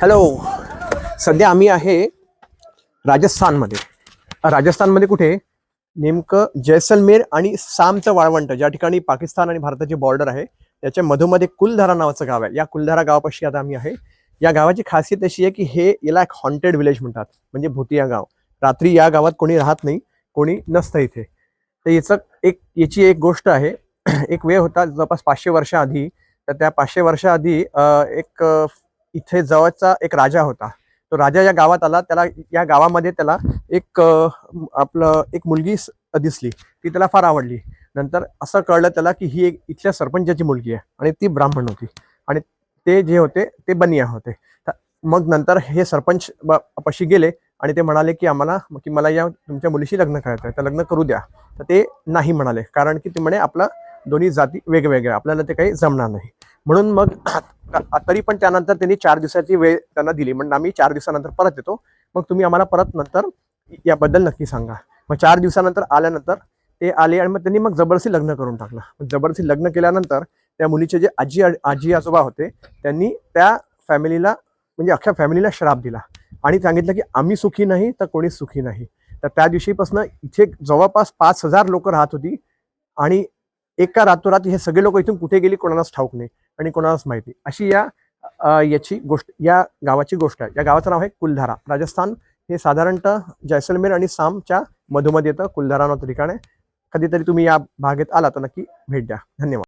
Hello. सध्या आम्ही आहे राजस्थानमध्ये. राजस्थानमध्ये कुठे? नेमकं जैसलमेर आणि सामचं वाळवंट, ज्या ठिकाणी पाकिस्तान आणि भारताची बॉर्डर आहे, त्याच्या मधोमध्ये कुलधारा नावाचं गाव आहे. या कुलधारा गावापाशी आता आम्ही आहे. या गावाची खासियत अशी आहे की याला एक हॉन्टेड विलेज म्हणतात, म्हणजे भूतिया गाव. रात्री या गावात कोणी राहत नाही, कोणी नसतं इथे. तर याची एक गोष्ट आहे. एक वेळ होता जवळपास 500 वर्षाआधी. तर त्या 500 वर्षाआधी इथे जवळचा एक राजा होता. तो राजा या गावात आला. या गावामध्ये त्याला एक मुलगी दिसली. ती त्याला फार आवडली. नंतर असं कळलं त्याला की ही एक इथल्या सरपंचाची मुलगी आहे आणि ती ब्राह्मण होती आणि ते जे होते ते बनिया होते. मग नंतर हे सरपंच पाशी गेले आणि ते म्हणाले की मला या तुमच्या मुलीशी लग्न करायचं आहे, तर लग्न करू द्या. तर ते नाही म्हणाले, कारण की ते म्हणे आपला दोन्ही जाती वेगवेगळ्या, आपल्याला ते काही जमणार नाही. म्हणून मग तरी पण त्यानंतर त्यांनी 4 दिवसाची वेळ त्यांना दिली. म्हणजे आम्ही 4 दिवसानंतर परत येतो, मग तुम्ही आम्हाला परत नंतर याबद्दल नक्की सांगा. मग 4 दिवसानंतर आल्यानंतर ते आले आणि मग त्यांनी जबरदस्ती लग्न करून टाकलं. जबरदस्ती लग्न केल्यानंतर त्या मुलीचे जे आजी आजोबा होते, त्यांनी त्या फॅमिलीला, म्हणजे अख्ख्या फॅमिलीला श्राप दिला आणि सांगितलं की आम्ही सुखी नाही तर कोणीच सुखी नाही. तर त्या दिवशीपासून इथे जवळपास 5000 लोक राहत होती आणि एका रातोरात हे सगळे लोक इथून कुठे गेली कोणालाच ठाऊक नाही आणि कोणालाच माहिती. अशी या गावाची गोष्ट आहे. या गावाचं नाव आहे कुलधारा. राजस्थान हे साधारणतः जैसलमेर आणि सामच्या मधोमध येतं. कुलधारा नावाचं ठिकाण आहे. कधीतरी तुम्ही या भागेत आला तर नक्की भेट द्या. धन्यवाद.